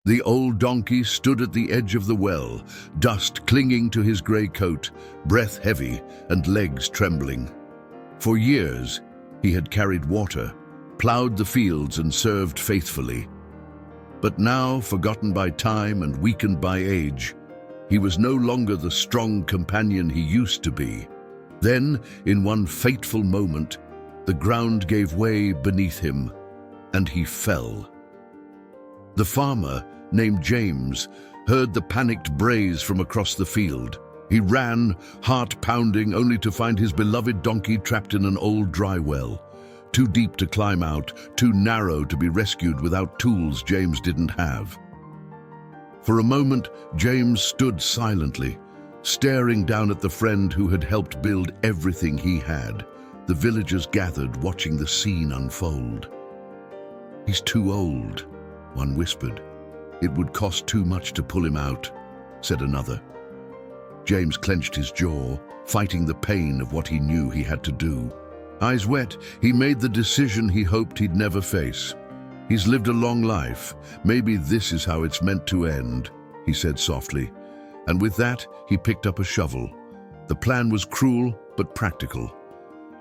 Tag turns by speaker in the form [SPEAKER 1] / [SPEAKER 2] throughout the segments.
[SPEAKER 1] The old donkey stood at the edge of the well, dust clinging to his grey coat, breath heavy and legs trembling. For years, he had carried water, ploughed the fields and served faithfully. But now, forgotten by time and weakened by age, he was no longer the strong companion he used to be. Then, in one fateful moment, the ground gave way beneath him, and he fell. The farmer, named James, heard the panicked brays from across the field. He ran, heart pounding, only to find his beloved donkey trapped in an old dry well. Too deep to climb out, too narrow to be rescued without tools James didn't have. For a moment, James stood silently, staring down at the friend who had helped build everything he had. The villagers gathered, watching the scene unfold. "He's too old," one whispered. "It would cost too much to pull him out," said another. James clenched his jaw, fighting the pain of what he knew he had to do. Eyes wet, he made the decision he hoped he'd never face. "He's lived a long life. Maybe this is how it's meant to end," he said softly. And with that, he picked up a shovel. The plan was cruel, but practical.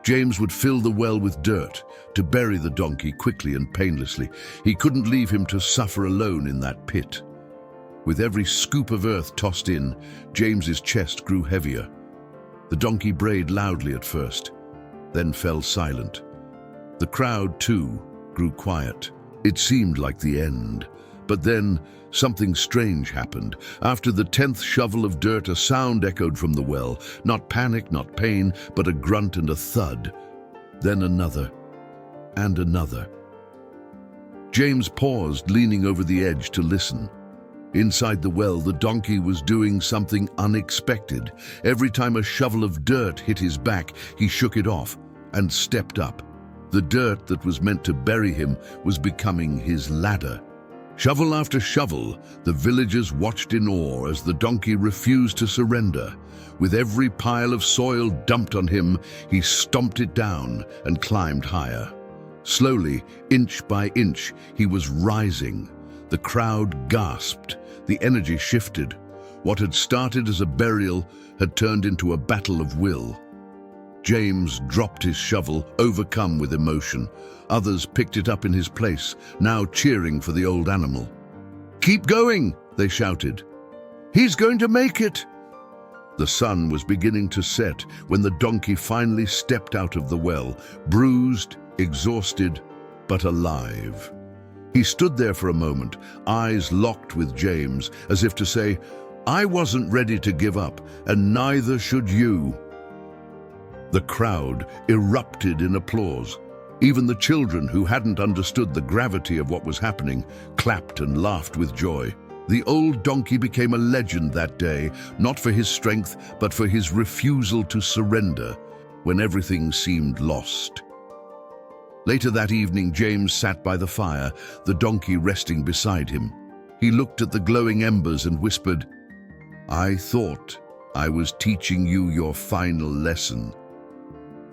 [SPEAKER 1] James would fill the well with dirt to bury the donkey quickly and painlessly. He couldn't leave him to suffer alone in that pit. With every scoop of earth tossed in, James's chest grew heavier. The donkey brayed loudly at first, then fell silent. The crowd, too, grew quiet. It seemed like the end. But then, something strange happened. After the 10th shovel of dirt, a sound echoed from the well. Not panic, not pain, but a grunt and a thud. Then another, and another. James paused, leaning over the edge to listen. Inside the well, the donkey was doing something unexpected. Every time a shovel of dirt hit his back, he shook it off and stepped up. The dirt that was meant to bury him was becoming his ladder. Shovel after shovel, the villagers watched in awe as the donkey refused to surrender. With every pile of soil dumped on him, he stomped it down and climbed higher. Slowly, inch by inch, he was rising. The crowd gasped. The energy shifted. What had started as a burial had turned into a battle of will. James dropped his shovel, overcome with emotion. Others picked it up in his place, now cheering for the old animal. "Keep going!" they shouted. "He's going to make it!" The sun was beginning to set when the donkey finally stepped out of the well, bruised, exhausted, but alive. He stood there for a moment, eyes locked with James, as if to say, "I wasn't ready to give up, and neither should you." The crowd erupted in applause. Even the children, who hadn't understood the gravity of what was happening, clapped and laughed with joy. The old donkey became a legend that day, not for his strength, but for his refusal to surrender when everything seemed lost. Later that evening, James sat by the fire, the donkey resting beside him. He looked at the glowing embers and whispered, "I thought I was teaching you your final lesson,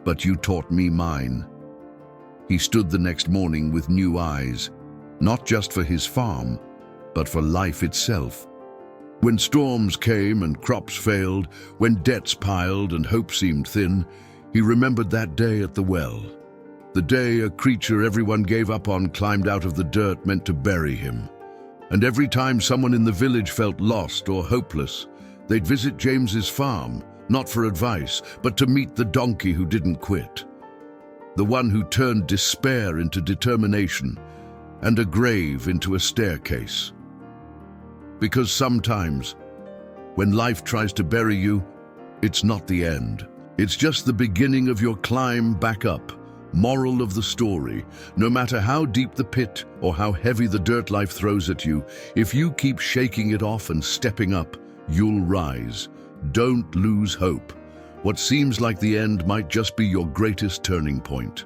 [SPEAKER 1] but you taught me mine." He stood the next morning with new eyes, not just for his farm, but for life itself. When storms came and crops failed, when debts piled and hope seemed thin, he remembered that day at the well. The day a creature everyone gave up on climbed out of the dirt meant to bury him. And every time someone in the village felt lost or hopeless, they'd visit James's farm, not for advice, but to meet the donkey who didn't quit. The one who turned despair into determination and a grave into a staircase. Because sometimes, when life tries to bury you, it's not the end. It's just the beginning of your climb back up. Moral of the story: no matter how deep the pit or how heavy the dirt life throws at you, if you keep shaking it off and stepping up, you'll rise. Don't lose hope. What seems like the end might just be your greatest turning point.